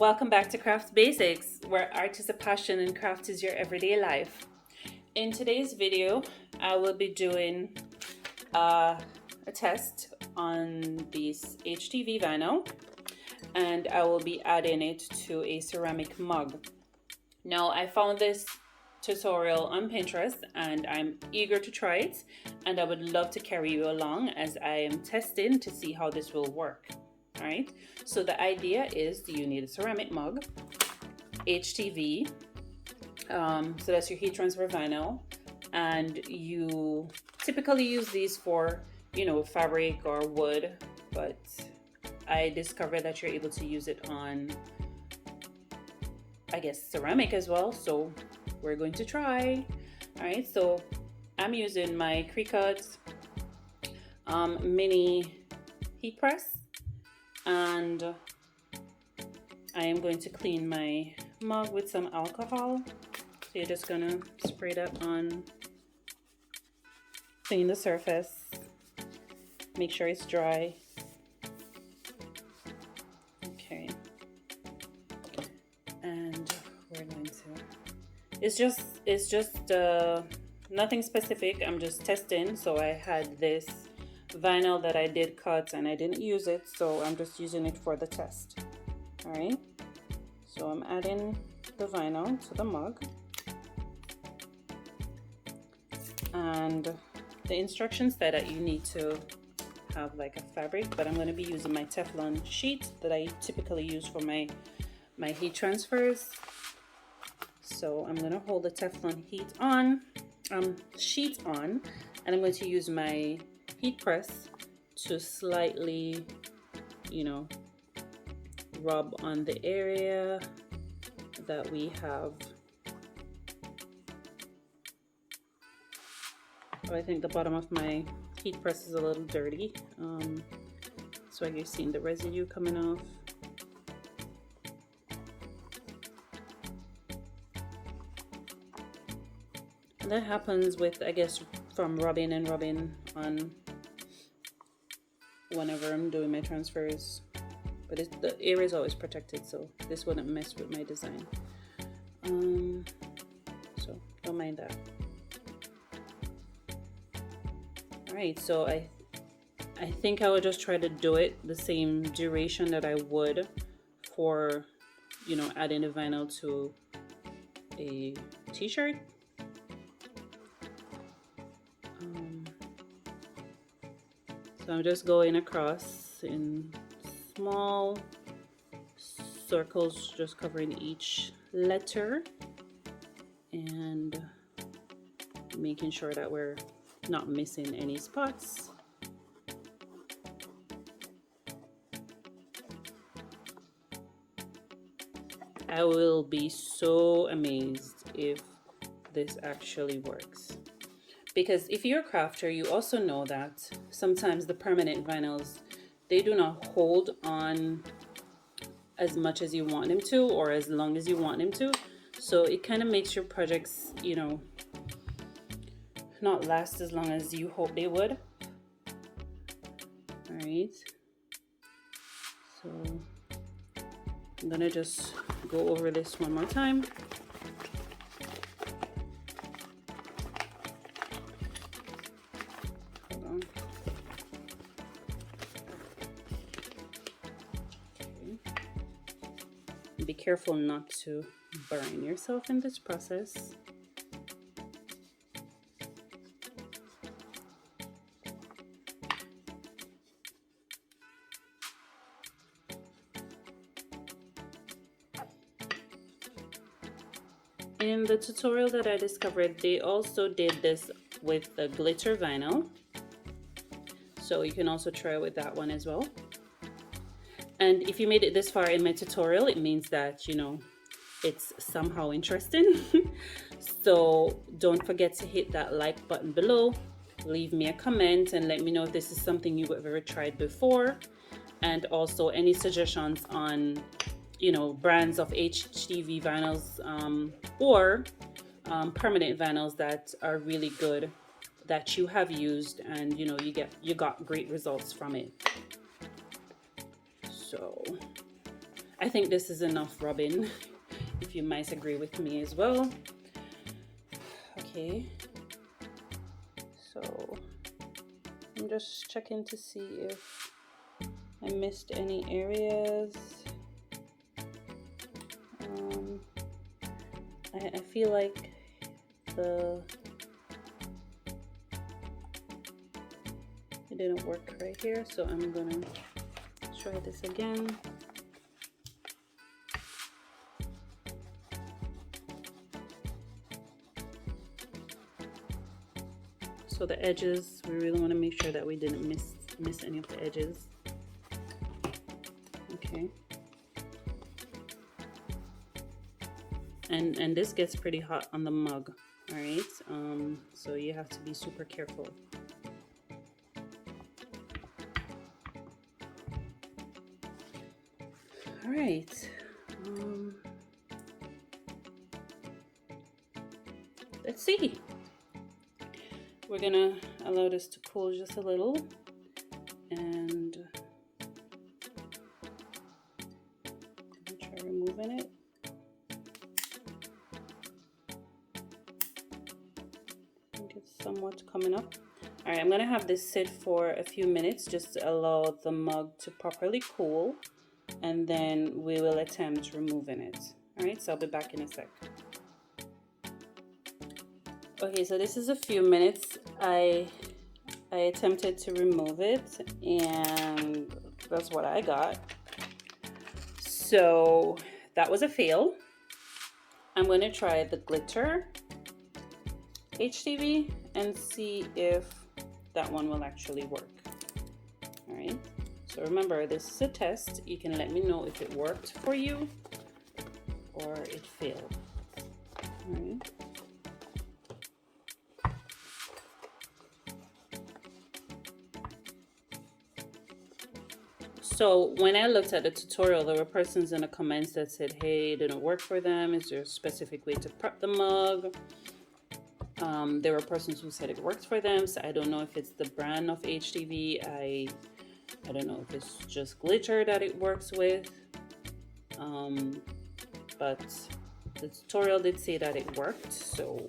Welcome back to Craft Basics, where art is a passion and craft is your everyday life. In today's video, I will be doing a test on this HTV vinyl, and I will be adding it to a ceramic mug. Now, I found this tutorial on Pinterest and I'm eager to try it, and I would love to carry you along as I am testing to see how this will work. All right, so the idea is you need a ceramic mug, HTV, so that's your heat transfer vinyl, and you typically use these for, fabric or wood, but I discovered that you're able to use it on, I guess, ceramic as well, so we're going to try. All right, so I'm using my Cricut mini heat press, and I am going to clean my mug with some alcohol. So you're just gonna spray that on, clean the surface, make sure it's dry. Okay, and we're going to, it's just nothing specific, I'm just testing. So I had this vinyl that I did cut and I didn't use it, so I'm just using it for the test. All right, so I'm adding the vinyl to the mug, and the instructions say that you need to have like a fabric, but I'm going to be using my Teflon sheet that I typically use for my heat transfers. So I'm going to hold the Teflon sheet on, and I'm going to use my heat press to slightly, rub on the area that we have. Oh, I think the bottom of my heat press is a little dirty, so you're seeing the residue coming off. And that happens with, I guess, from rubbing and rubbing on whenever I'm doing my transfers, but the area is always protected, so this wouldn't mess with my design. So don't mind that. All right, so I think I would just try to do it the same duration that I would for, adding a vinyl to a t-shirt. So I'm just going across in small circles, just covering each letter and making sure that we're not missing any spots. I will be so amazed if this actually works. Because if you're a crafter, you also know that sometimes the permanent vinyls, they do not hold on as much as you want them to, or as long as you want them to. So it kind of makes your projects, not last as long as you hope they would. All right. So I'm gonna just go over this one more time. Be careful not to burn yourself in this process. In the tutorial that I discovered, they also did this with the glitter vinyl, so you can also try with that one as well. And if you made it this far in my tutorial, it means that, it's somehow interesting. So don't forget to hit that like button below, leave me a comment and let me know if this is something you've ever tried before, and also any suggestions on, brands of HTV vinyls or permanent vinyls that are really good, that you have used and you got great results from it. So I think this is enough rubbing, if you might agree with me as well. Okay, so I'm just checking to see if I missed any areas. I feel like it didn't work right here, so I'm gonna try this again. So the edges, we really want to make sure that we didn't miss any of the edges. Okay. And this gets pretty hot on the mug, all right? So you have to be super careful. All right. Let's see. We're gonna allow this to cool just a little, and I'm gonna try removing it. I think it's somewhat coming up. All right, I'm gonna have this sit for a few minutes just to allow the mug to properly cool, and then we will attempt removing it. All right, so I'll be back in a sec. Okay, so this is a few minutes. I attempted to remove it, and that's what I got. So that was a fail. I'm going to try the glitter HTV and see if that one will actually work. All right, so remember, this is a test. You can let me know if it worked for you or it failed. All right. So when I looked at the tutorial, there were persons in the comments that said, hey, it didn't work for them. Is there a specific way to prep the mug? There were persons who said it worked for them. So I don't know if it's the brand of HTV. I don't know if it's just glitter that it works with. But the tutorial did say that it worked. So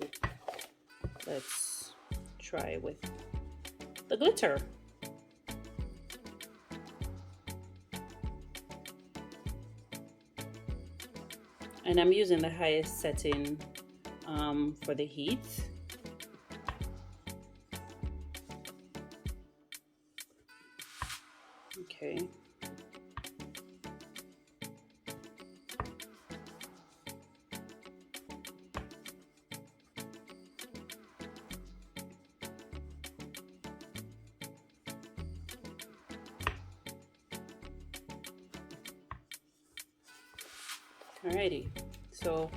let's try with the glitter. And I'm using the highest setting for the heat. Okay. Alrighty, so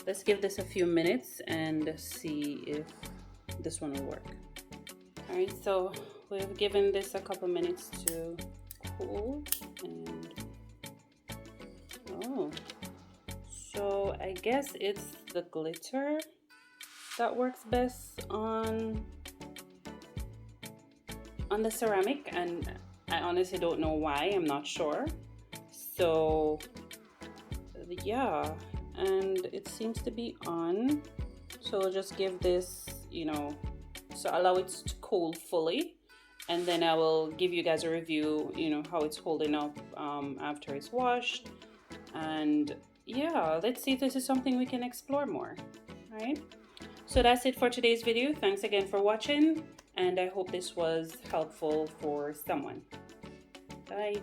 let's give this a few minutes and see if this one will work. Alright, so we've given this a couple minutes to cool, and oh, so I guess it's the glitter that works best on the ceramic, and I honestly don't know why. I'm not sure. So yeah, and it seems to be on, so we'll just give this, so allow it to cool fully, and then I will give you guys a review, how it's holding up after it's washed. And yeah, let's see if this is something we can explore more. All right, so that's it for today's video. Thanks again for watching, and I hope this was helpful for someone. Bye.